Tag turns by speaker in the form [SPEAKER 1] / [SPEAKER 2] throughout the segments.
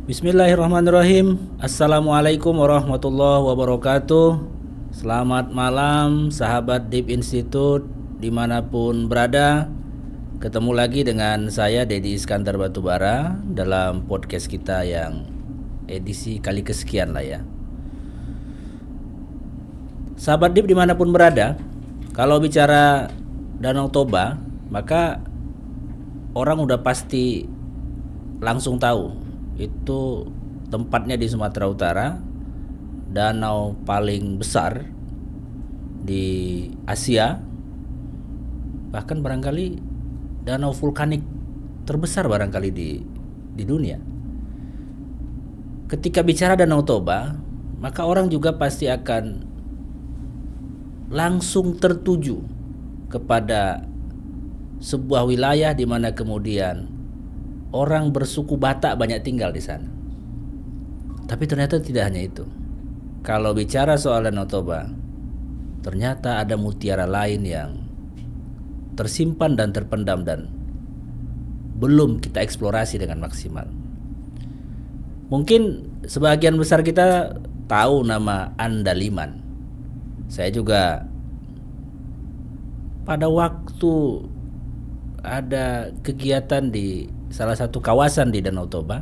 [SPEAKER 1] Bismillahirrahmanirrahim. Assalamualaikum warahmatullahi wabarakatuh. Selamat malam sahabat Deep Institute dimanapun berada. Ketemu lagi dengan saya Dedi Iskandar Batubara dalam podcast kita yang edisi kali kesekian lah ya. Sahabat Deep dimanapun berada, kalau bicara Danau Toba maka orang udah pasti langsung tahu itu tempatnya di Sumatera Utara, danau paling besar di Asia, bahkan barangkali danau vulkanik terbesar barangkali di dunia. Ketika bicara Danau Toba, maka orang juga pasti akan langsung tertuju kepada sebuah wilayah di mana kemudian orang bersuku Batak banyak tinggal di sana. Tapi ternyata tidak hanya itu. Kalau bicara soal Danau Toba, ternyata ada mutiara lain yang tersimpan dan terpendam dan belum kita eksplorasi dengan maksimal. Mungkin sebagian besar kita tahu nama Andaliman. Saya juga pada waktu ada kegiatan di salah satu kawasan di Danau Toba,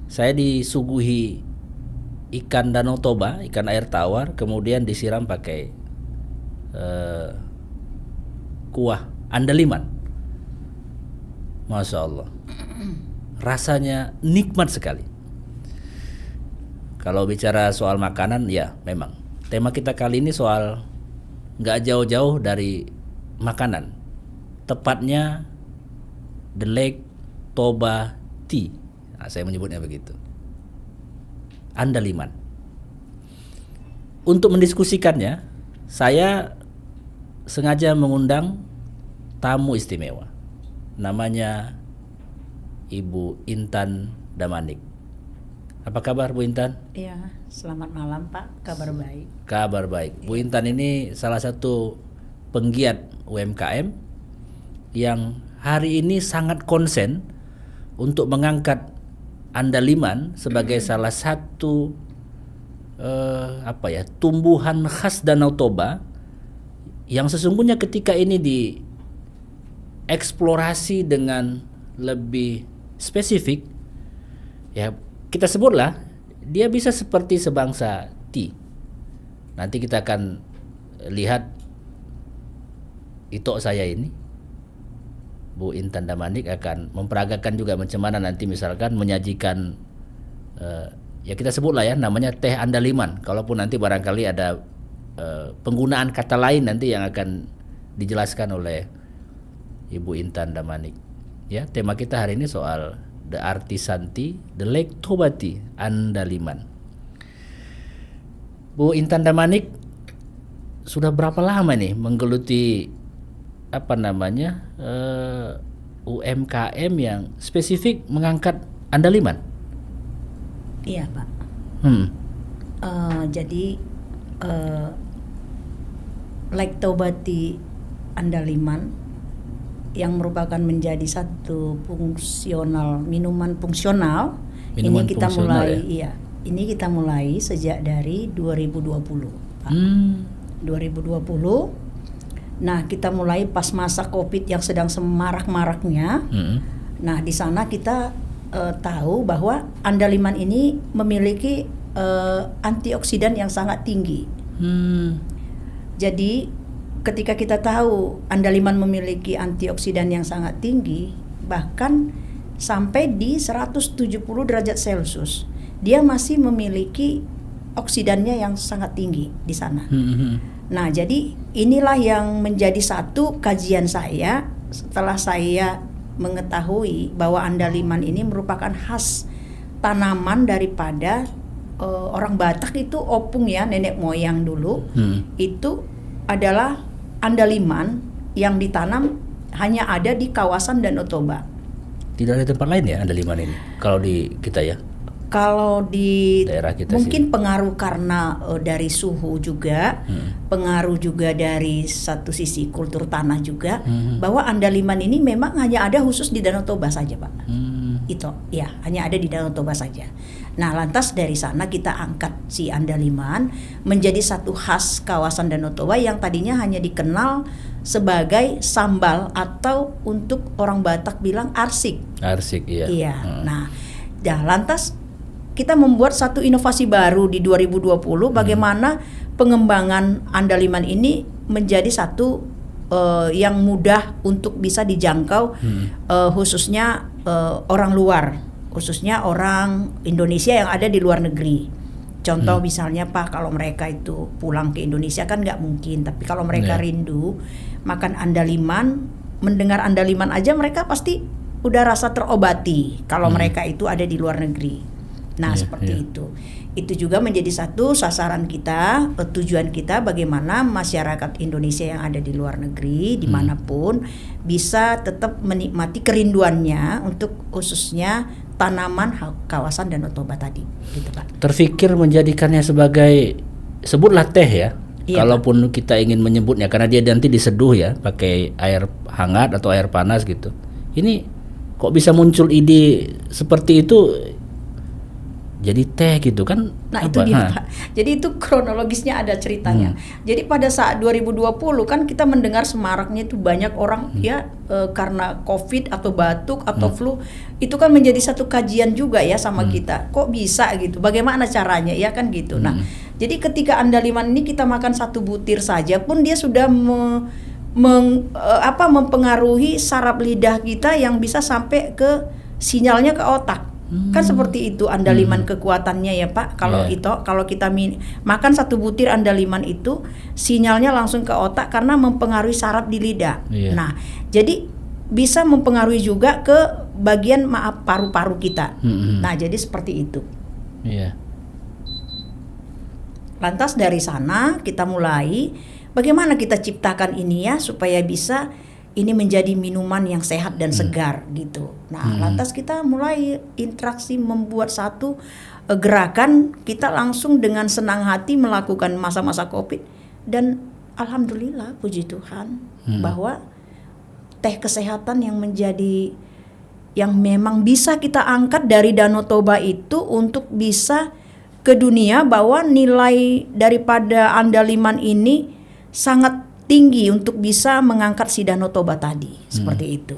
[SPEAKER 1] saya disuguhi ikan Danau Toba, ikan air tawar, kemudian disiram pakai kuah andaliman. Masya Allah, rasanya nikmat sekali. Kalau bicara soal makanan, ya memang tema kita kali ini soal nggak jauh-jauh dari makanan, tepatnya The Lake Toba Tea. Nah, saya menyebutnya begitu. Andaliman. Untuk mendiskusikannya, saya sengaja mengundang tamu istimewa. Namanya Ibu Intan Damanik. Apa kabar Bu Intan?
[SPEAKER 2] Iya, selamat malam Pak. Kabar baik.
[SPEAKER 1] Kabar baik. Bu Intan ini salah satu penggiat UMKM yang hari ini sangat konsen untuk mengangkat andaliman sebagai salah satu tumbuhan khas Danau Toba yang sesungguhnya ketika ini dieksplorasi dengan lebih spesifik, ya kita sebutlah dia bisa seperti sebangsa tea. Nanti kita akan lihat itok saya ini, Bu Intan Damanik akan memperagakan juga macam mana nanti misalkan menyajikan ya kita sebutlah ya namanya teh andaliman. Kalaupun nanti barangkali ada penggunaan kata lain nanti yang akan dijelaskan oleh Ibu Intan Damanik. Ya, tema kita hari ini soal The Artisan Tea, The Lake Toba Tea, andaliman. Bu Intan Damanik sudah berapa lama nih menggeluti UMKM yang spesifik mengangkat andaliman?
[SPEAKER 2] Iya Pak. Jadi Lake Toba Tea Andaliman yang merupakan menjadi satu minuman fungsional. Ini kita mulai ya? Ini kita mulai sejak dari 2020 Pak. 2020. Nah, kita mulai pas masa Covid yang sedang semarak-maraknya. Nah, di sana kita tahu bahwa andaliman ini memiliki antioksidan yang sangat tinggi. Jadi, ketika kita tahu andaliman memiliki antioksidan yang sangat tinggi, bahkan sampai di 170 derajat Celcius, dia masih memiliki oksidannya yang sangat tinggi di sana. Nah, jadi inilah yang menjadi satu kajian saya setelah saya mengetahui bahwa andaliman ini merupakan khas tanaman daripada orang Batak itu opung ya, nenek moyang dulu. Itu adalah andaliman yang ditanam hanya ada di kawasan Danau Toba.
[SPEAKER 1] Tidak ada tempat lain ya andaliman ini kalau di kita ya?
[SPEAKER 2] Kalau di
[SPEAKER 1] daerah kita
[SPEAKER 2] mungkin
[SPEAKER 1] sih
[SPEAKER 2] pengaruh karena dari suhu juga, pengaruh juga dari satu sisi kultur tanah juga, bahwa andaliman ini memang hanya ada khusus di Danau Toba saja, Pak. Itu ya hanya ada di Danau Toba saja. Nah lantas dari sana kita angkat si andaliman menjadi satu khas kawasan Danau Toba yang tadinya hanya dikenal sebagai sambal atau untuk orang Batak bilang arsik.
[SPEAKER 1] Arsik, iya.
[SPEAKER 2] Iya. Nah, lantas kita membuat satu inovasi baru di 2020 bagaimana pengembangan andaliman ini menjadi satu yang mudah untuk bisa dijangkau khususnya orang luar, khususnya orang Indonesia yang ada di luar negeri. Contoh misalnya Pak, kalau mereka itu pulang ke Indonesia kan nggak mungkin, tapi kalau mereka rindu makan andaliman, mendengar andaliman aja mereka pasti udah rasa terobati kalau mereka itu ada di luar negeri. Nah seperti itu. Itu juga menjadi satu sasaran kita, tujuan kita bagaimana masyarakat Indonesia yang ada di luar negeri dimanapun bisa tetap menikmati kerinduannya untuk khususnya tanaman kawasan Danau Toba tadi, gitu Pak.
[SPEAKER 1] Terfikir menjadikannya sebagai, sebutlah teh ya.
[SPEAKER 2] Iya,
[SPEAKER 1] kalaupun kita ingin menyebutnya, karena dia nanti diseduh ya pakai air hangat atau air panas gitu. Ini kok bisa muncul ide seperti itu? Jadi teh gitu kan.
[SPEAKER 2] Nah itu dia Pak. Jadi itu kronologisnya ada ceritanya. Jadi pada saat 2020 kan kita mendengar semaraknya itu banyak orang ya karena COVID atau batuk atau flu. Itu kan menjadi satu kajian juga ya sama kita. Kok bisa gitu? Bagaimana caranya ya kan gitu. Nah jadi ketika andaliman ini kita makan satu butir saja pun dia sudah mempengaruhi saraf lidah kita yang bisa sampai ke sinyalnya ke otak. Kan seperti itu andaliman kekuatannya ya Pak. Kalau kalau kita makan satu butir andaliman itu sinyalnya langsung ke otak karena mempengaruhi saraf di lidah. Nah, jadi bisa mempengaruhi juga ke bagian paru-paru kita. Nah, jadi seperti itu. Lantas dari sana kita mulai bagaimana kita ciptakan ini ya supaya bisa ini menjadi minuman yang sehat dan segar gitu. Nah, lantas kita mulai interaksi membuat satu gerakan, kita langsung dengan senang hati melakukan masa-masa Covid dan alhamdulillah puji Tuhan bahwa teh kesehatan yang memang bisa kita angkat dari Danau Toba itu untuk bisa ke dunia bahwa nilai daripada andaliman ini sangat tinggi untuk bisa mengangkat si Danau Toba tadi, seperti itu.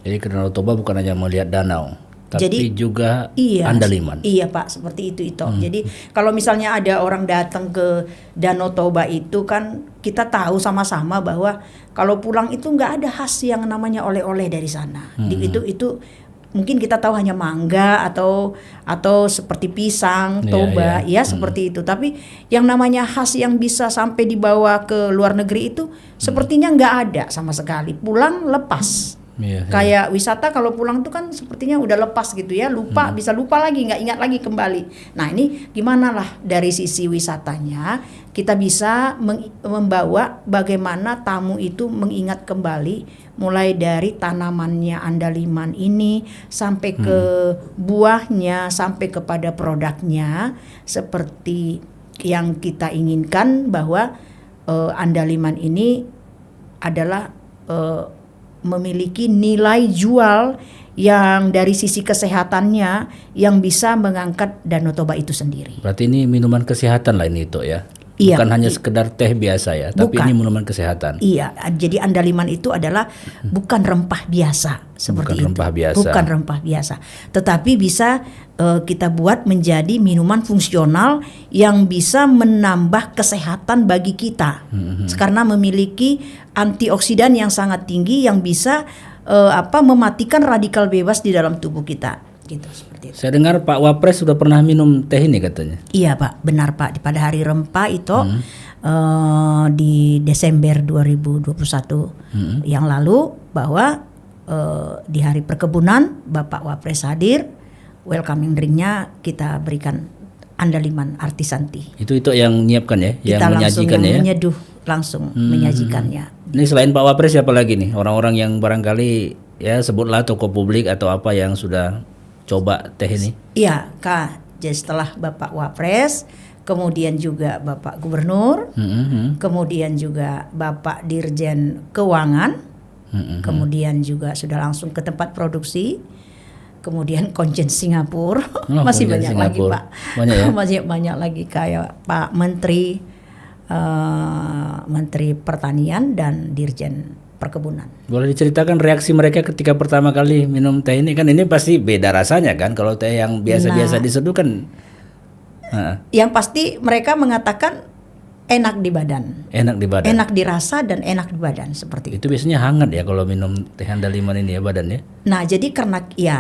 [SPEAKER 1] Jadi ke Danau Toba bukan hanya melihat danau, tapi juga andaliman.
[SPEAKER 2] Iya Pak, seperti itu. Jadi kalau misalnya ada orang datang ke Danau Toba itu kan kita tahu sama-sama bahwa kalau pulang itu nggak ada khas yang namanya oleh-oleh dari sana. Itu mungkin kita tahu hanya mangga atau seperti pisang, toba, seperti itu. Tapi yang namanya khas yang bisa sampai dibawa ke luar negeri itu sepertinya nggak ada sama sekali. Pulang lepas. Kayak wisata kalau pulang tuh kan sepertinya udah lepas gitu ya, bisa lupa lagi, nggak ingat lagi kembali. Nah ini gimana lah dari sisi wisatanya kita bisa membawa bagaimana tamu itu mengingat kembali mulai dari tanamannya andaliman ini sampai ke buahnya sampai kepada produknya seperti yang kita inginkan bahwa andaliman ini adalah memiliki nilai jual yang dari sisi kesehatannya yang bisa mengangkat Danau Toba itu sendiri.
[SPEAKER 1] Berarti ini minuman kesehatan lah ini itu ya?
[SPEAKER 2] Iya,
[SPEAKER 1] bukan hanya sekedar teh biasa ya, tapi ini minuman kesehatan.
[SPEAKER 2] Iya, jadi andaliman itu adalah bukan rempah biasa seperti
[SPEAKER 1] bukan
[SPEAKER 2] itu.
[SPEAKER 1] Rempah biasa.
[SPEAKER 2] Bukan rempah biasa, tetapi bisa kita buat menjadi minuman fungsional yang bisa menambah kesehatan bagi kita, karena memiliki antioksidan yang sangat tinggi yang bisa mematikan radikal bebas di dalam tubuh kita. Gitu, seperti itu.
[SPEAKER 1] Saya dengar Pak Wapres sudah pernah minum teh ini katanya.
[SPEAKER 2] Iya Pak, benar Pak. Pada hari rempah itu di Desember 2021 yang lalu bahwa di hari perkebunan Bapak Wapres hadir, welcoming drinknya kita berikan andaliman artisanti.
[SPEAKER 1] Itu yang nyiapkan ya,
[SPEAKER 2] kita
[SPEAKER 1] yang menyajikannya ya.
[SPEAKER 2] Menyeduh langsung menyajikannya.
[SPEAKER 1] Ini selain Pak Wapres siapa lagi nih orang-orang yang barangkali ya sebutlah tokoh publik atau apa yang sudah coba teh ini?
[SPEAKER 2] Iya Kak, jadi setelah Bapak Wapres, kemudian juga Bapak Gubernur, kemudian juga Bapak Dirjen Keuangan, kemudian juga sudah langsung ke tempat produksi, kemudian Konjen Singapura,
[SPEAKER 1] Oh,
[SPEAKER 2] masih
[SPEAKER 1] Konjen
[SPEAKER 2] banyak lagi
[SPEAKER 1] Singapura.
[SPEAKER 2] Pak,
[SPEAKER 1] Banyak ya?
[SPEAKER 2] masih banyak lagi kayak Pak Menteri Menteri Pertanian dan Dirjen Perkebunan.
[SPEAKER 1] Boleh diceritakan reaksi mereka ketika pertama kali minum teh ini? Kan ini pasti beda rasanya kan, kalau teh yang biasa-biasa diseduh kan.
[SPEAKER 2] Yang pasti mereka mengatakan enak di badan,
[SPEAKER 1] Enak di badan.
[SPEAKER 2] enak dirasa dan enak di badan seperti itu.
[SPEAKER 1] Itu biasanya hangat ya kalau minum teh andaliman ini ya badannya.
[SPEAKER 2] Nah, jadi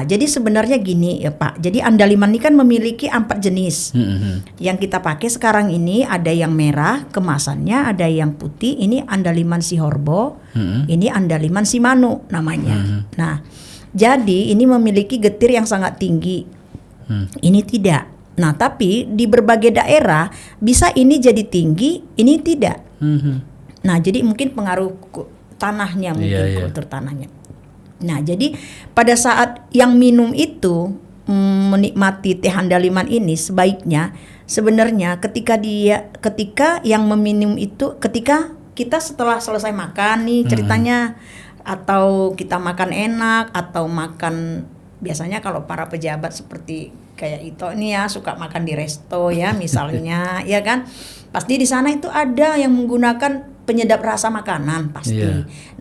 [SPEAKER 2] jadi sebenarnya gini ya Pak. Jadi andaliman ini kan memiliki 4 jenis. Yang kita pakai sekarang ini ada yang merah kemasannya, ada yang putih. Ini andaliman si Horbo, ini andaliman si Manu namanya. Nah, jadi ini memiliki getir yang sangat tinggi. Ini tidak. Nah, tapi di berbagai daerah bisa ini jadi tinggi, ini tidak. Nah, jadi mungkin pengaruh tanahnya, mungkin kultur tanahnya. Nah, jadi pada saat yang minum itu menikmati teh andaliman ini sebaiknya sebenarnya ketika yang meminum itu ketika kita setelah selesai makan nih ceritanya, atau kita makan enak atau makan, biasanya kalau para pejabat seperti kayak Ito ini ya suka makan di resto ya misalnya ya kan, pasti di sana itu ada yang menggunakan penyedap rasa makanan pasti.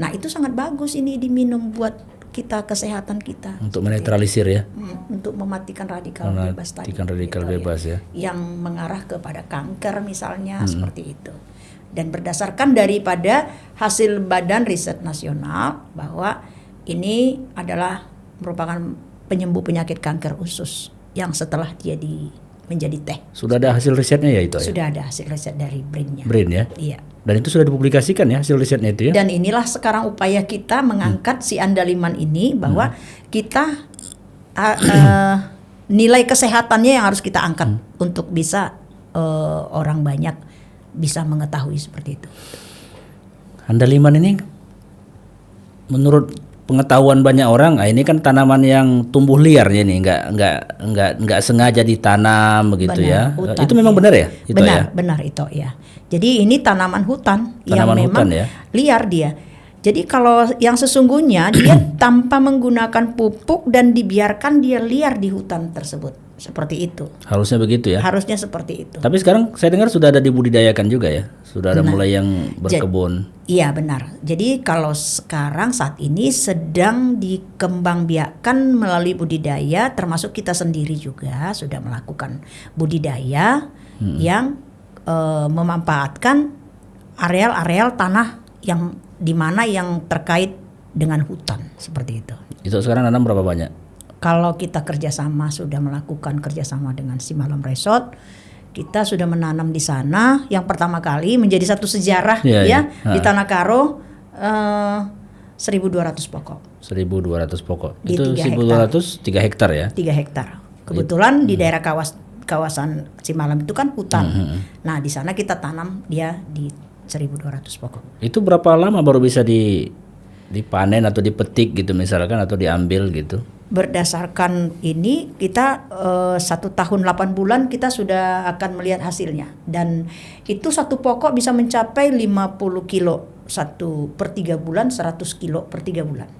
[SPEAKER 2] Nah, itu sangat bagus ini diminum buat kita, kesehatan kita
[SPEAKER 1] untuk menetralisir ya,
[SPEAKER 2] untuk mematikan radikal bebas tadi,
[SPEAKER 1] radikal
[SPEAKER 2] gitu
[SPEAKER 1] bebas ya,
[SPEAKER 2] yang mengarah kepada kanker misalnya, seperti itu. Dan berdasarkan daripada hasil Badan Riset Nasional bahwa ini adalah merupakan penyembuh penyakit kanker usus yang setelah dia menjadi teh.
[SPEAKER 1] Sudah ada hasil risetnya ya itu?
[SPEAKER 2] Sudah ada hasil riset dari BRIN-nya.
[SPEAKER 1] BRIN ya?
[SPEAKER 2] Iya.
[SPEAKER 1] Dan itu sudah dipublikasikan ya hasil risetnya itu ya?
[SPEAKER 2] Dan inilah sekarang upaya kita mengangkat si andaliman ini, bahwa kita nilai kesehatannya yang harus kita angkat untuk bisa orang banyak bisa mengetahui seperti itu.
[SPEAKER 1] Andaliman ini menurut pengetahuan banyak orang, ini kan tanaman yang tumbuh liar ya nih, nggak sengaja ditanam begitu ya.
[SPEAKER 2] Hutan,
[SPEAKER 1] itu memang benar ya? Itu
[SPEAKER 2] benar, benar itu ya. Jadi ini tanaman hutan yang memang liar dia. Jadi kalau yang sesungguhnya dia tanpa menggunakan pupuk dan dibiarkan dia liar di hutan tersebut. Seperti itu.
[SPEAKER 1] Harusnya begitu ya?
[SPEAKER 2] Harusnya seperti itu.
[SPEAKER 1] Tapi sekarang saya dengar sudah ada dibudidayakan juga ya? Sudah ada mulai yang berkebun.
[SPEAKER 2] Iya benar. Jadi kalau sekarang saat ini sedang dikembangbiakan melalui budidaya, termasuk kita sendiri juga sudah melakukan budidaya yang memanfaatkan areal-areal tanah yang dimana yang terkait dengan hutan seperti itu.
[SPEAKER 1] Itu sekarang nanam berapa banyak?
[SPEAKER 2] Kalau kita kerjasama, sudah melakukan kerjasama dengan Simalam Resort, kita sudah menanam di sana yang pertama kali menjadi satu sejarah di Tanah Karo 1.200 pokok. 1.200
[SPEAKER 1] pokok. Itu 1.200 3 hektar ya?
[SPEAKER 2] 3 hektar. Kebetulan di daerah kawasan Simalam itu kan hutan. Nah, di sana kita tanam dia di 1.200 pokok.
[SPEAKER 1] Itu berapa lama baru bisa dipanen atau dipetik gitu misalkan, atau diambil gitu?
[SPEAKER 2] Berdasarkan ini kita 1 tahun 8 bulan kita sudah akan melihat hasilnya, dan itu satu pokok bisa mencapai 50 kilo per 3 bulan, 100 kilo per 3 bulan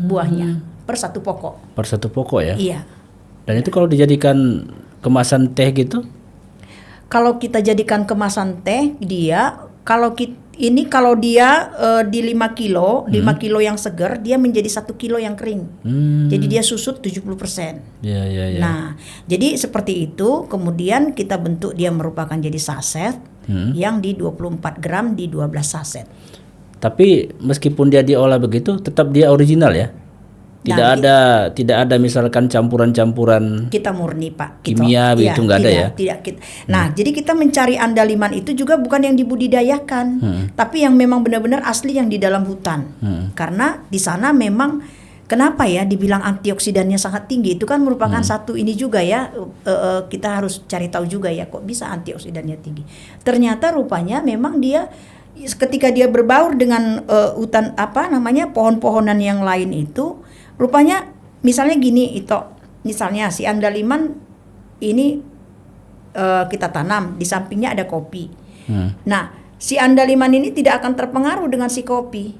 [SPEAKER 2] buahnya per satu pokok. Per
[SPEAKER 1] satu pokok ya?
[SPEAKER 2] Iya.
[SPEAKER 1] Dan itu kalau dijadikan kemasan teh gitu?
[SPEAKER 2] Kalau kita jadikan kemasan teh, dia kalau dia di 5 kilo, 5 kilo yang segar, dia menjadi 1 kilo yang kering. Jadi dia susut 70%.
[SPEAKER 1] Ya.
[SPEAKER 2] Nah, jadi seperti itu, kemudian kita bentuk dia merupakan jadi saset yang di 24 gram di 12 saset.
[SPEAKER 1] Tapi meskipun dia diolah begitu, tetap dia original ya? Tidak ada misalkan campuran-campuran
[SPEAKER 2] kita murni Pak,
[SPEAKER 1] kimia begitu, nggak ada ya?
[SPEAKER 2] Tidak. Nah, jadi kita mencari andaliman itu juga bukan yang dibudidayakan, tapi yang memang benar-benar asli yang di dalam hutan. Karena di sana memang kenapa ya dibilang antioksidannya sangat tinggi, itu kan merupakan satu ini juga ya, kita harus cari tahu juga ya kok bisa antioksidannya tinggi. Ternyata rupanya memang dia ketika dia berbaur dengan hutan pohon-pohonan yang lain itu, rupanya misalnya gini misalnya si andaliman ini kita tanam, di sampingnya ada kopi. Nah, si andaliman ini tidak akan terpengaruh dengan si kopi.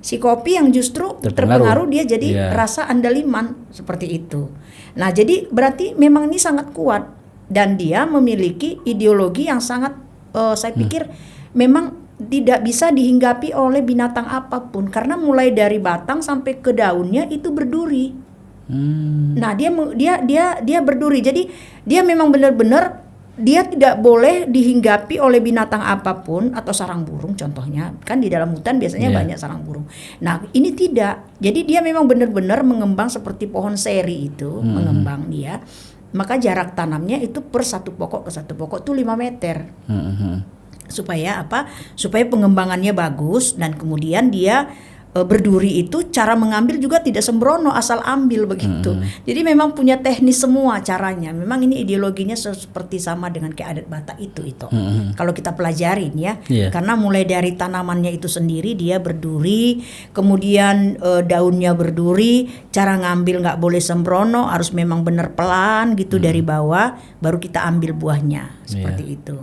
[SPEAKER 2] Si kopi yang justru terpengaruh dia jadi rasa andaliman seperti itu. Nah, jadi berarti memang ini sangat kuat dan dia memiliki ideologi yang sangat saya pikir memang tidak bisa dihinggapi oleh binatang apapun karena mulai dari batang sampai ke daunnya itu berduri. Nah, dia berduri. Jadi dia memang benar-benar dia tidak boleh dihinggapi oleh binatang apapun atau sarang burung contohnya. Kan di dalam hutan biasanya banyak sarang burung. Nah, ini tidak. Jadi dia memang benar-benar mengembang seperti pohon seri itu, mengembang dia. Maka jarak tanamnya itu per satu pokok ke satu pokok itu 5 meter. Supaya apa? Supaya pengembangannya bagus dan kemudian dia berduri itu cara mengambil juga tidak sembrono asal ambil begitu. Jadi memang punya teknis semua caranya. Memang ini ideologinya seperti sama dengan kayak adat Batak itu. Kalau kita pelajarin ya, karena mulai dari tanamannya itu sendiri dia berduri, kemudian daunnya berduri, cara ngambil nggak boleh sembrono, harus memang benar pelan gitu dari bawah, baru kita ambil buahnya seperti itu.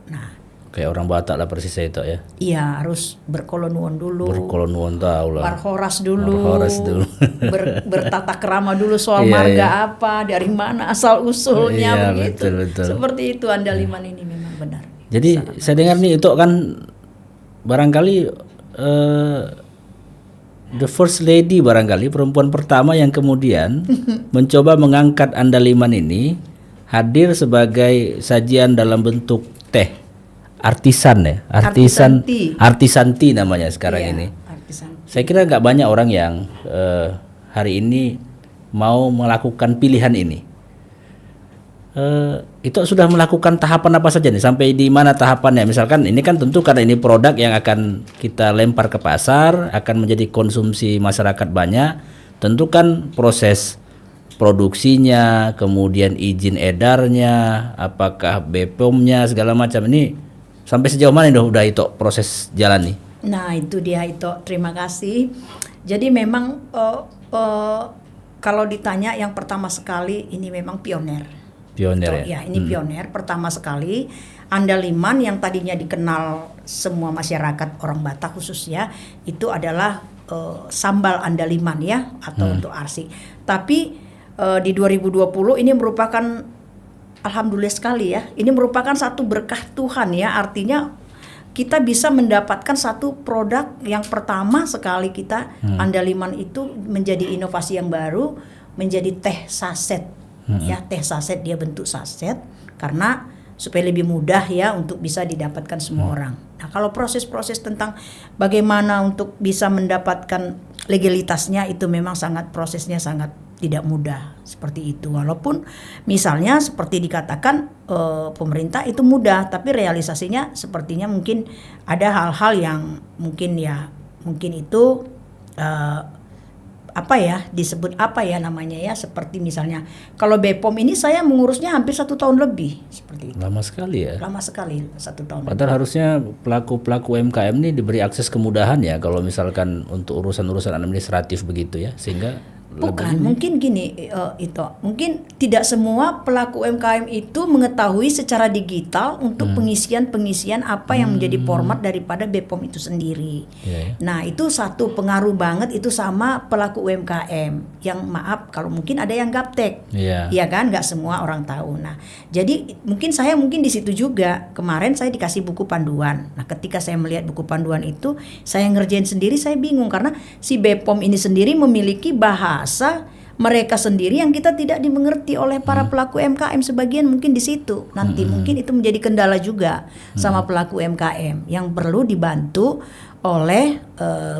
[SPEAKER 2] Nah.
[SPEAKER 1] Kayak orang Batak lah persis itu ya.
[SPEAKER 2] Iya, harus berkolonuan dulu.
[SPEAKER 1] Berkolonuan tahu lah.
[SPEAKER 2] Warhoras dulu. Bertata krama dulu soal marga apa, dari mana asal usulnya begitu. Betul. Seperti itu andaliman ini memang benar.
[SPEAKER 1] Jadi saya dengar nih itu kan barangkali the first lady barangkali perempuan pertama yang kemudian mencoba mengangkat andaliman ini hadir sebagai sajian dalam bentuk teh. Artisan ya, artisan tea namanya sekarang ini. Saya kira nggak banyak orang yang hari ini mau melakukan pilihan ini. Itu sudah melakukan tahapan apa saja nih? Sampai di mana tahapannya? Misalkan ini kan tentu karena ini produk yang akan kita lempar ke pasar, akan menjadi konsumsi masyarakat banyak. Tentu kan proses produksinya, kemudian izin edarnya, apakah BPOM-nya segala macam ini. Sampai sejauh mana udah itu proses jalan nih?
[SPEAKER 2] Nah itu dia itu, terima kasih. Jadi memang kalau ditanya yang pertama sekali ini memang pioner.
[SPEAKER 1] Pioner
[SPEAKER 2] ya? Ini pioner pertama sekali. Andaliman yang tadinya dikenal semua masyarakat orang Batak khususnya itu adalah sambal andaliman ya atau untuk arsik. Tapi di 2020 ini merupakan alhamdulillah sekali ya. Ini merupakan satu berkah Tuhan ya. Artinya kita bisa mendapatkan satu produk yang pertama sekali kita andaliman itu menjadi inovasi yang baru, menjadi teh saset. Ya, teh saset dia bentuk saset karena supaya lebih mudah ya untuk bisa didapatkan semua orang. Nah, kalau proses-proses tentang bagaimana untuk bisa mendapatkan legalitasnya itu memang prosesnya sangat tidak mudah seperti itu. Walaupun misalnya seperti dikatakan pemerintah itu mudah, tapi realisasinya sepertinya mungkin ada hal-hal yang mungkin itu disebut namanya ya, seperti misalnya kalau BPOM ini saya mengurusnya hampir 1 tahun lebih seperti itu.
[SPEAKER 1] Lama sekali ya.
[SPEAKER 2] Lama sekali 1 tahun.
[SPEAKER 1] Padahal harusnya pelaku UMKM ini diberi akses kemudahan ya kalau misalkan untuk urusan-urusan administratif begitu ya, sehingga
[SPEAKER 2] bukan, mungkin gini mungkin tidak semua pelaku UMKM itu mengetahui secara digital untuk pengisian apa yang menjadi format daripada BPOM itu sendiri. Nah itu satu pengaruh banget itu sama pelaku UMKM yang maaf kalau mungkin ada yang gaptek, ya kan nggak semua orang tahu. Nah jadi mungkin di situ juga kemarin saya dikasih buku panduan. Nah ketika saya melihat buku panduan itu saya ngerjain sendiri, saya bingung karena si BPOM ini sendiri memiliki bahasa mereka sendiri yang kita tidak dimengerti oleh para pelaku UMKM. Sebagian mungkin di situ nanti mungkin itu menjadi kendala juga sama pelaku UMKM yang perlu dibantu oleh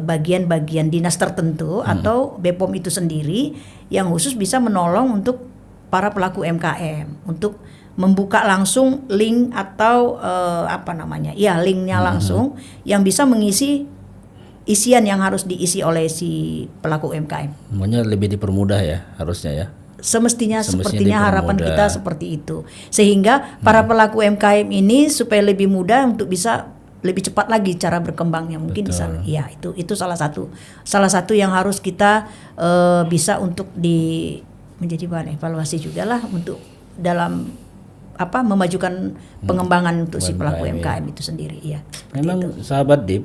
[SPEAKER 2] bagian-bagian dinas tertentu atau BPOM itu sendiri yang khusus bisa menolong untuk para pelaku UMKM untuk membuka langsung link atau linknya langsung yang bisa mengisi isian yang harus diisi oleh si pelaku UMKM.
[SPEAKER 1] Semuanya lebih dipermudah ya harusnya ya.
[SPEAKER 2] Sepertinya harapan kita seperti itu. Sehingga para pelaku UMKM ini supaya lebih mudah untuk bisa lebih cepat lagi cara berkembangnya mungkin di sana. Ya, itu salah satu yang harus kita bisa untuk menjadi bahan evaluasi juga lah untuk dalam memajukan pengembangan untuk si pelaku UMKM itu sendiri ya.
[SPEAKER 1] Memang itu. Sahabat Dip,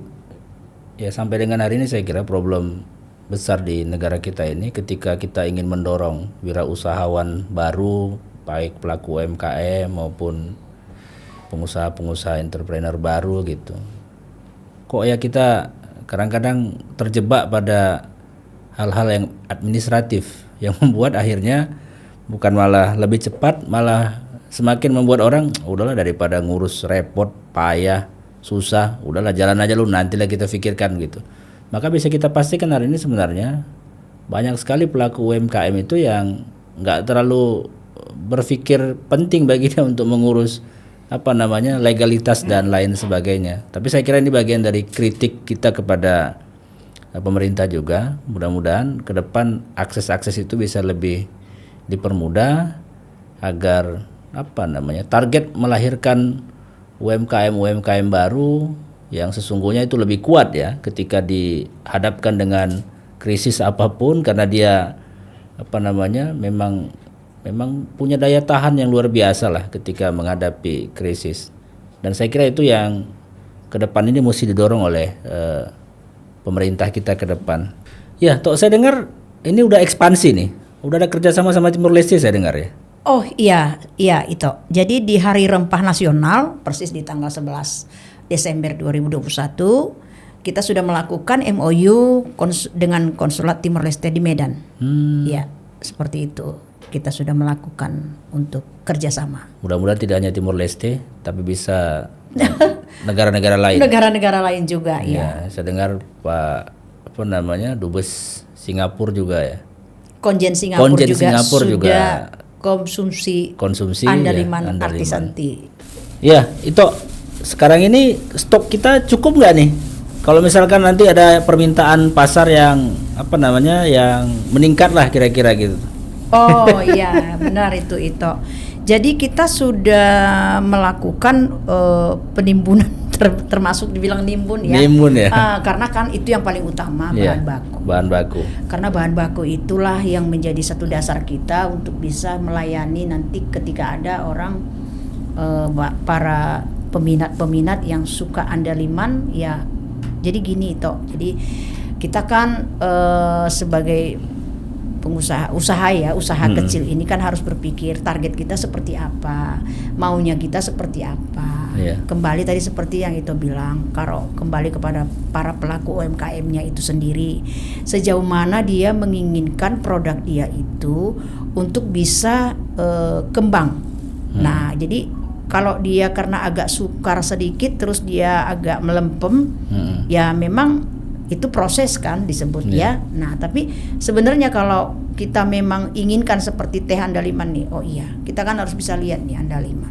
[SPEAKER 1] Ya sampai dengan hari ini saya kira problem besar di negara kita ini ketika kita ingin mendorong wirausahawan baru, baik pelaku UMKM maupun pengusaha-pengusaha entrepreneur baru gitu. Kok ya kita kadang-kadang terjebak pada hal-hal yang administratif yang membuat akhirnya bukan malah lebih cepat, malah semakin membuat orang udahlah daripada ngurus repot, payah, susah, udahlah jalan aja lu, nantilah kita pikirkan gitu. Maka bisa kita pastikan hari ini sebenarnya banyak sekali pelaku UMKM itu yang nggak terlalu berpikir penting bagi dia untuk mengurus legalitas dan lain sebagainya. Tapi saya kira ini bagian dari kritik kita kepada pemerintah juga. Mudah-mudahan ke depan akses-akses itu bisa lebih dipermudah agar target melahirkan UMKM baru yang sesungguhnya itu lebih kuat ya ketika dihadapkan dengan krisis apapun, karena dia memang punya daya tahan yang luar biasa lah ketika menghadapi krisis. Dan saya kira itu yang ke depan ini mesti didorong oleh pemerintah kita ke depan. Ya, Tok, saya dengar ini udah ekspansi nih. Udah ada kerjasama sama Timur Leste saya dengar ya.
[SPEAKER 2] Oh iya itu. Jadi di Hari Rempah Nasional persis di tanggal 11 Desember 2021 kita sudah melakukan MOU dengan Konsulat Timor Leste di Medan. Ya, seperti itu. Kita sudah melakukan untuk kerjasama.
[SPEAKER 1] Mudah-mudahan tidak hanya Timor Leste, tapi bisa negara-negara lain.
[SPEAKER 2] Negara-negara lain juga,
[SPEAKER 1] ya. Saya dengar Pak Dubes Singapura juga ya.
[SPEAKER 2] Konjen Singapura juga sudah konsumsi andaliman
[SPEAKER 1] ya,
[SPEAKER 2] artisanti.
[SPEAKER 1] Ya, itu sekarang ini stok kita cukup nggak nih? Kalau misalkan nanti ada permintaan pasar yang yang meningkat lah kira-kira gitu.
[SPEAKER 2] Oh iya, benar itu. Jadi kita sudah melakukan penimbunan termasuk dibilang nimbun ya.
[SPEAKER 1] Nimbun ya.
[SPEAKER 2] Karena kan itu yang paling utama, bahan baku. Karena bahan baku itulah yang menjadi satu dasar kita untuk bisa melayani nanti ketika ada orang para peminat yang suka andaliman ya. Jadi gini jadi kita kan sebagai pengusaha usaha kecil ini kan harus berpikir target kita seperti apa, maunya kita seperti apa. Kembali tadi seperti yang itu bilang, kalau kembali kepada para pelaku UMKM-nya itu sendiri, sejauh mana dia menginginkan produk dia itu untuk bisa kembang. Nah, jadi kalau dia karena agak sukar sedikit terus dia agak melempem, ya memang itu proses kan disebut ya. Nah, tapi sebenarnya kalau kita memang inginkan seperti teh andaliman nih, oh iya, kita kan harus bisa lihat nih andaliman.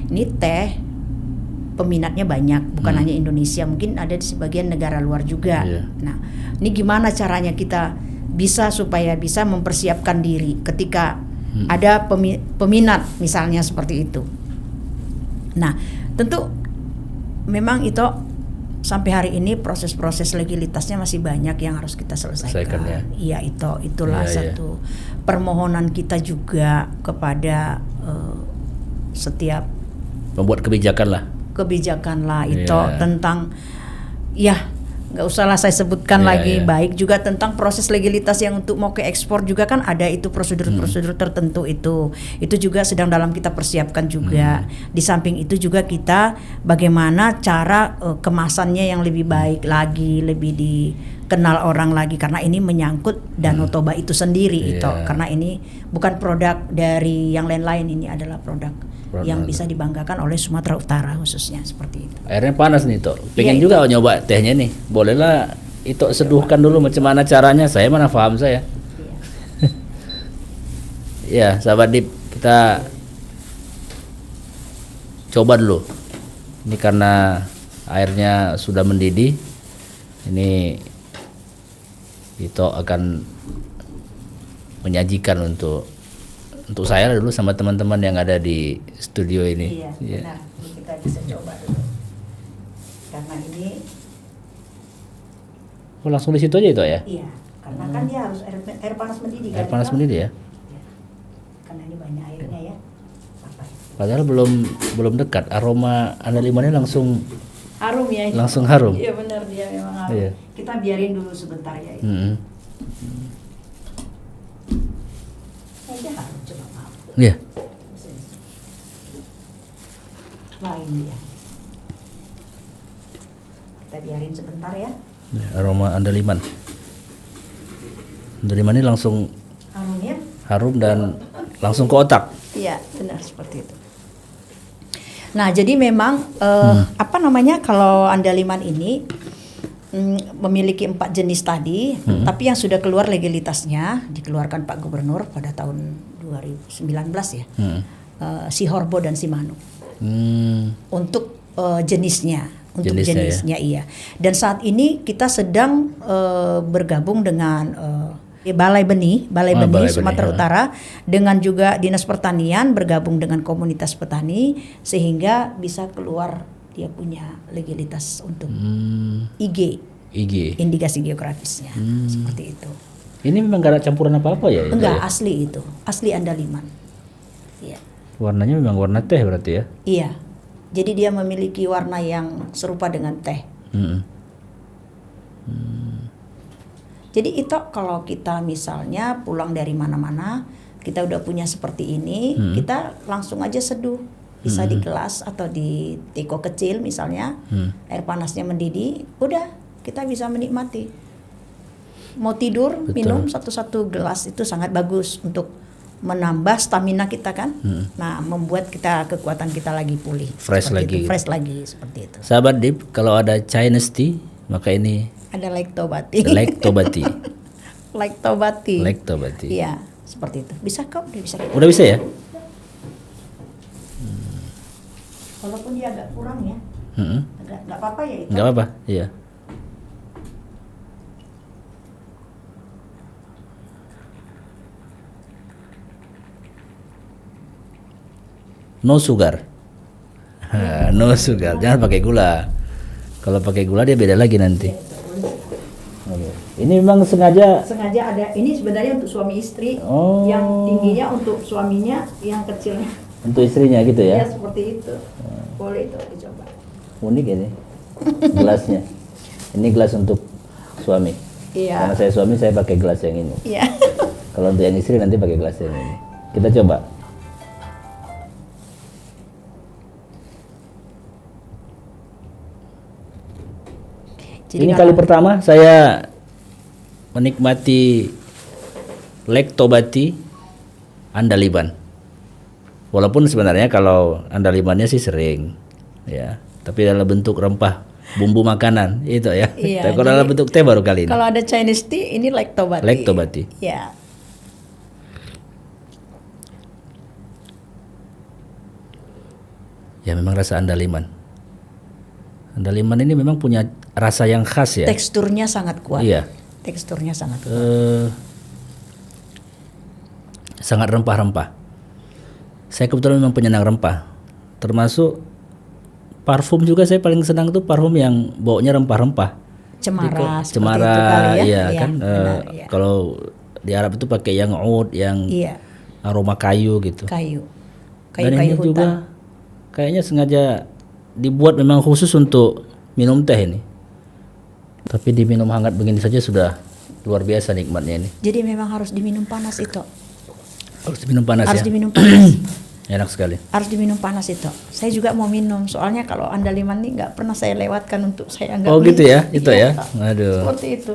[SPEAKER 2] Ini teh peminatnya banyak, bukan hanya Indonesia, mungkin ada di sebagian negara luar juga. Nah, ini gimana caranya kita bisa supaya bisa mempersiapkan diri ketika ada peminat misalnya seperti itu. Nah, tentu memang itu sampai hari ini proses-proses legalitasnya masih banyak yang harus kita selesaikan. Iya, itulah satu permohonan kita juga kepada setiap
[SPEAKER 1] pembuat kebijakan lah
[SPEAKER 2] itu tentang nggak usah lah saya sebutkan lagi. Baik juga tentang proses legalitas yang untuk mau ke ekspor juga kan ada itu prosedur-prosedur tertentu itu juga sedang dalam kita persiapkan juga. Di samping itu juga kita bagaimana cara kemasannya yang lebih baik lagi, lebih dikenal orang lagi, karena ini menyangkut Danau Toba itu sendiri karena ini bukan produk dari yang lain-lain, ini adalah produk yang bisa dibanggakan oleh Sumatera Utara khususnya seperti itu.
[SPEAKER 1] Airnya panas nih Tok. Pengen juga nyoba tehnya nih. Bolehlah itu seduhkan dulu macam mana caranya. Saya mana paham saya. Ya, sahabat Dip, kita coba dulu. Ini karena airnya sudah mendidih. Ini Ito akan menyajikan untuk saya dulu sama teman-teman yang ada di studio ini.
[SPEAKER 2] Iya, benar. Ini kita bisa coba dulu. Karena ini
[SPEAKER 1] langsung di situ aja itu ya?
[SPEAKER 2] Iya, karena kan dia harus air panas mendidih.
[SPEAKER 1] Air panas mendidih ya?
[SPEAKER 2] Karena ini banyak airnya ya.
[SPEAKER 1] Padahal belum dekat, aroma andalimannya langsung
[SPEAKER 2] Harum ya. Ini.
[SPEAKER 1] Langsung harum.
[SPEAKER 2] Iya benar, dia memang harum.
[SPEAKER 1] Iya.
[SPEAKER 2] Kita biarin dulu sebentar ya. Aja harum, coba maaf.
[SPEAKER 1] Iya.
[SPEAKER 2] Lain dia. Kita biarin sebentar ya.
[SPEAKER 1] Aroma andaliman. Andaliman ini langsung
[SPEAKER 2] Harum ya.
[SPEAKER 1] harum dan langsung ke otak.
[SPEAKER 2] Iya, benar seperti itu. Nah, jadi memang apa namanya, kalau andaliman ini memiliki 4 jenis tadi, tapi yang sudah keluar legalitasnya dikeluarkan Pak Gubernur pada tahun 2019 ya, si Horbo dan si Manu. Untuk jenisnya,
[SPEAKER 1] Jenisnya,
[SPEAKER 2] iya. Dan saat ini kita sedang bergabung dengan Balai Benih Sumatera Utara dengan juga Dinas Pertanian bergabung dengan komunitas petani sehingga bisa keluar dia punya legalitas untuk IG indikasi geografisnya seperti itu.
[SPEAKER 1] Ini memang gak ada campuran apa-apa ya?
[SPEAKER 2] Enggak,
[SPEAKER 1] ya?
[SPEAKER 2] asli andaliman. Iya.
[SPEAKER 1] Warnanya memang warna teh berarti ya?
[SPEAKER 2] Iya. Jadi dia memiliki warna yang serupa dengan teh. Jadi itu kalau kita misalnya pulang dari mana-mana, kita udah punya seperti ini, kita langsung aja seduh. Bisa di gelas atau di teko kecil misalnya, air panasnya mendidih, udah kita bisa menikmati. Mau tidur, minum satu gelas itu sangat bagus untuk menambah stamina kita kan. Nah, membuat kekuatan kita lagi pulih.
[SPEAKER 1] Fresh lagi.
[SPEAKER 2] Fresh lagi seperti itu.
[SPEAKER 1] Sahabat Dip, kalau ada Chinese tea, maka ini
[SPEAKER 2] ada Lactobati.
[SPEAKER 1] Lactobati.
[SPEAKER 2] Iya, seperti itu. Bisa kok, udah bisa.
[SPEAKER 1] Udah bisa ya?
[SPEAKER 2] Walaupun dia agak kurang ya. Nggak apa-apa ya itu.
[SPEAKER 1] Nggak apa-apa, iya. No sugar. No sugar. Jangan pakai gula. Kalau pakai gula dia beda lagi nanti. Oke. Ini memang sengaja
[SPEAKER 2] ada. Ini sebenarnya untuk suami istri. Yang tingginya untuk suaminya, yang kecilnya
[SPEAKER 1] untuk istrinya gitu ya?
[SPEAKER 2] Ya seperti itu. Boleh itu dicoba.
[SPEAKER 1] Unik ini gelasnya. Ini gelas untuk suami.
[SPEAKER 2] Iya.
[SPEAKER 1] Karena saya suami, saya pakai gelas yang ini.
[SPEAKER 2] Iya.
[SPEAKER 1] Kalau untuk yang istri nanti pakai gelas yang ini. Kita coba. Jadi ini kali pertama saya menikmati Lactobati andaliman. Walaupun sebenarnya kalau andalimannya sih sering, ya. Tapi dalam bentuk rempah, bumbu makanan itu ya.
[SPEAKER 2] Iya,
[SPEAKER 1] kalau dalam bentuk teh baru kali ini.
[SPEAKER 2] Kalau ada Chinese tea, ini Lactobati.
[SPEAKER 1] Lactobati.
[SPEAKER 2] Ya.
[SPEAKER 1] Ya memang rasa andaliman. Andaliman ini memang punya rasa yang khas ya.
[SPEAKER 2] Teksturnya sangat kuat.
[SPEAKER 1] Iya.
[SPEAKER 2] Teksturnya sangat kuat.
[SPEAKER 1] Sangat rempah-rempah. Saya kebetulan memang penyandang rempah. Termasuk parfum juga saya paling senang tuh parfum yang baunya rempah-rempah.
[SPEAKER 2] Cemara,
[SPEAKER 1] cemara
[SPEAKER 2] itu kali ya.
[SPEAKER 1] Iya
[SPEAKER 2] ya,
[SPEAKER 1] kan.
[SPEAKER 2] Benar, ya.
[SPEAKER 1] Kalau di Arab itu pakai yang oud, yang aroma kayu gitu.
[SPEAKER 2] Kayu
[SPEAKER 1] Dan ini
[SPEAKER 2] hutan.
[SPEAKER 1] juga kayaknya sengaja dibuat memang khusus untuk minum teh ini. Tapi diminum hangat begini saja sudah luar biasa nikmatnya ini.
[SPEAKER 2] Jadi memang harus diminum panas itu.
[SPEAKER 1] Harus diminum panas
[SPEAKER 2] harus
[SPEAKER 1] ya.
[SPEAKER 2] Diminum panas.
[SPEAKER 1] Enak sekali.
[SPEAKER 2] Harus diminum panas itu. Saya juga mau minum. Soalnya kalau andaliman ini nggak pernah saya lewatkan untuk saya nggak.
[SPEAKER 1] Oh gitu ya, itu
[SPEAKER 2] ya.
[SPEAKER 1] Aduh.
[SPEAKER 2] Seperti itu.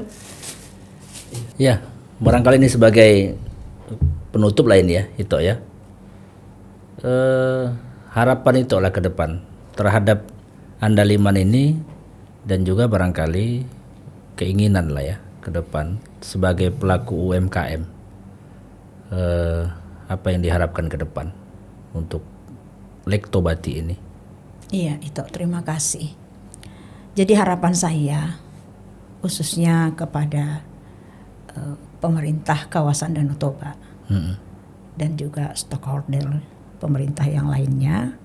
[SPEAKER 1] Ya, barangkali ini sebagai penutup lain ya, itu ya. Harapan itu lah ke depan terhadap andaliman ini dan juga barangkali keinginan lah ya ke depan sebagai pelaku UMKM. Apa yang diharapkan ke depan untuk Lactobati ini?
[SPEAKER 2] Iya, itu terima kasih. Jadi harapan saya khususnya kepada pemerintah kawasan Danau Toba dan juga stakeholder pemerintah yang lainnya,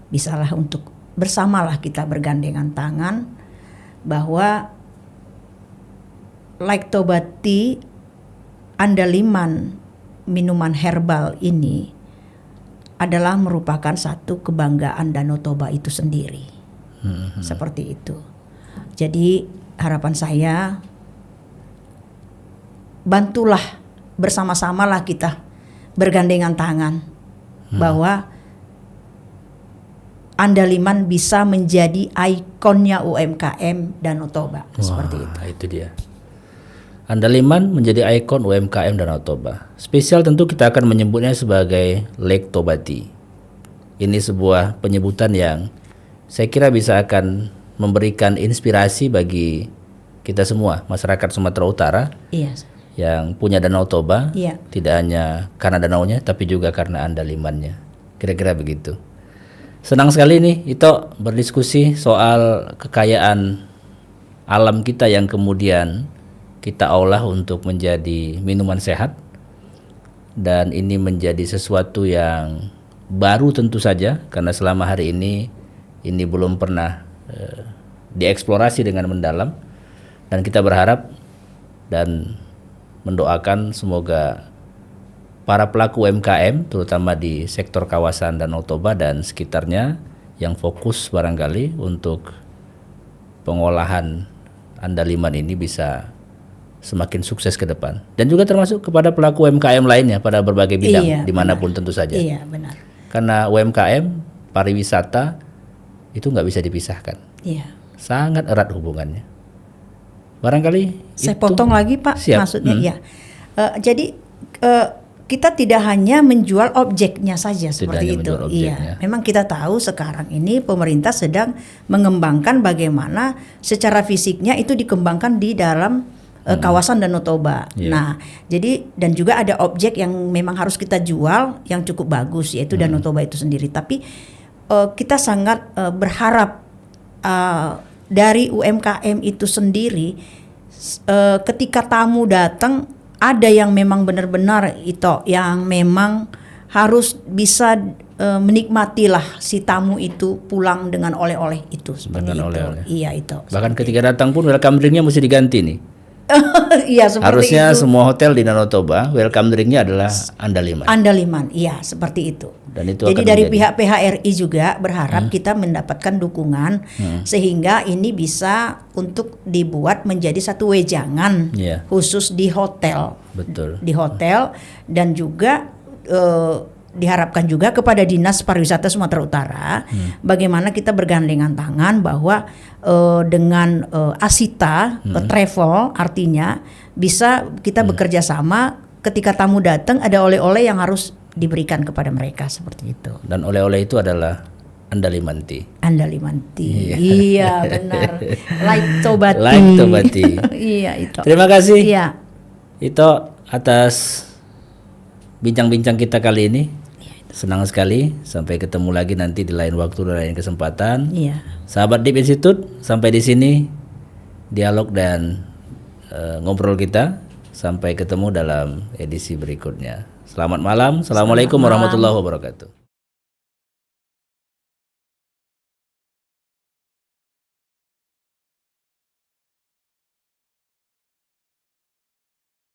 [SPEAKER 2] bisalah untuk bersamalah kita bergandengan tangan bahwa Lactobati andaliman minuman herbal ini adalah merupakan satu kebanggaan Danau Toba itu sendiri. Seperti itu. Jadi harapan saya, bantulah bersama-samalah kita bergandengan tangan bahwa Andaliman bisa menjadi ikonnya UMKM Danau Toba. Seperti itu.
[SPEAKER 1] Itu dia. Andaliman menjadi ikon UMKM Danau Toba. Spesial tentu kita akan menyebutnya sebagai Lake Tobati. Ini sebuah penyebutan yang saya kira bisa akan memberikan inspirasi bagi kita semua, masyarakat Sumatera Utara.
[SPEAKER 2] Iya.
[SPEAKER 1] Yang punya Danau Toba,
[SPEAKER 2] Iya.
[SPEAKER 1] tidak hanya karena danaunya, tapi juga karena andalimannya. Kira-kira begitu. Senang sekali nih Ito berdiskusi soal kekayaan alam kita yang kemudian kita olah untuk menjadi minuman sehat. Dan ini menjadi sesuatu yang baru tentu saja, karena selama hari ini belum pernah dieksplorasi dengan mendalam. Dan kita berharap dan mendoakan semoga para pelaku UMKM terutama di sektor kawasan Danau Toba dan sekitarnya yang fokus barangkali untuk pengolahan andaliman ini bisa semakin sukses ke depan, dan juga termasuk kepada pelaku UMKM lainnya pada berbagai bidang dimanapun tentu saja.
[SPEAKER 2] Iya, benar.
[SPEAKER 1] Karena UMKM pariwisata itu nggak bisa dipisahkan.
[SPEAKER 2] Iya.
[SPEAKER 1] Sangat erat hubungannya. Barangkali
[SPEAKER 2] saya
[SPEAKER 1] itu,
[SPEAKER 2] potong lagi Pak,
[SPEAKER 1] siap.
[SPEAKER 2] maksudnya ya. Jadi kita tidak hanya menjual objeknya saja seperti itu. Iya, memang kita tahu sekarang ini pemerintah sedang mengembangkan bagaimana secara fisiknya itu dikembangkan di dalam kawasan Danau Toba. Nah, jadi dan juga ada objek yang memang harus kita jual yang cukup bagus, yaitu Danau Toba itu sendiri. Tapi kita sangat berharap dari UMKM itu sendiri, ketika tamu datang ada yang memang benar-benar itu yang memang harus bisa menikmatilah si tamu itu pulang dengan oleh-oleh itu seperti
[SPEAKER 1] dengan
[SPEAKER 2] itu.
[SPEAKER 1] Oleh-oleh.
[SPEAKER 2] Iya itu.
[SPEAKER 1] Bahkan ketika datang pun welcome drinknya mesti diganti nih.
[SPEAKER 2] Iya seperti
[SPEAKER 1] harusnya
[SPEAKER 2] itu.
[SPEAKER 1] semua hotel di Danau Toba welcome drinknya adalah andaliman.
[SPEAKER 2] Andaliman, iya seperti itu.
[SPEAKER 1] Dan itu
[SPEAKER 2] jadi
[SPEAKER 1] akan
[SPEAKER 2] dari
[SPEAKER 1] menjadi
[SPEAKER 2] pihak PHRI juga berharap kita mendapatkan dukungan sehingga ini bisa untuk dibuat menjadi satu wejangan khusus di hotel.
[SPEAKER 1] Betul.
[SPEAKER 2] Di hotel, dan juga diharapkan juga kepada Dinas Pariwisata Sumatera Utara bagaimana kita bergandengan tangan bahwa dengan Asita Travel, artinya bisa kita bekerja sama ketika tamu datang ada oleh-oleh yang harus diberikan kepada mereka seperti itu.
[SPEAKER 1] Dan oleh-oleh itu adalah andalimanti.
[SPEAKER 2] Andalimanti. Iya benar. Like Tobati.
[SPEAKER 1] Like Tobati.
[SPEAKER 2] Iya itu.
[SPEAKER 1] Terima kasih.
[SPEAKER 2] Iya.
[SPEAKER 1] Itu atas bincang-bincang kita kali ini. Senang sekali. Sampai ketemu lagi nanti di lain waktu dan lain kesempatan.
[SPEAKER 2] Iya.
[SPEAKER 1] Sahabat Deep Institute, sampai di sini dialog dan ngobrol kita. Sampai ketemu dalam edisi berikutnya. Selamat malam. Assalamualaikum warahmatullahi wabarakatuh.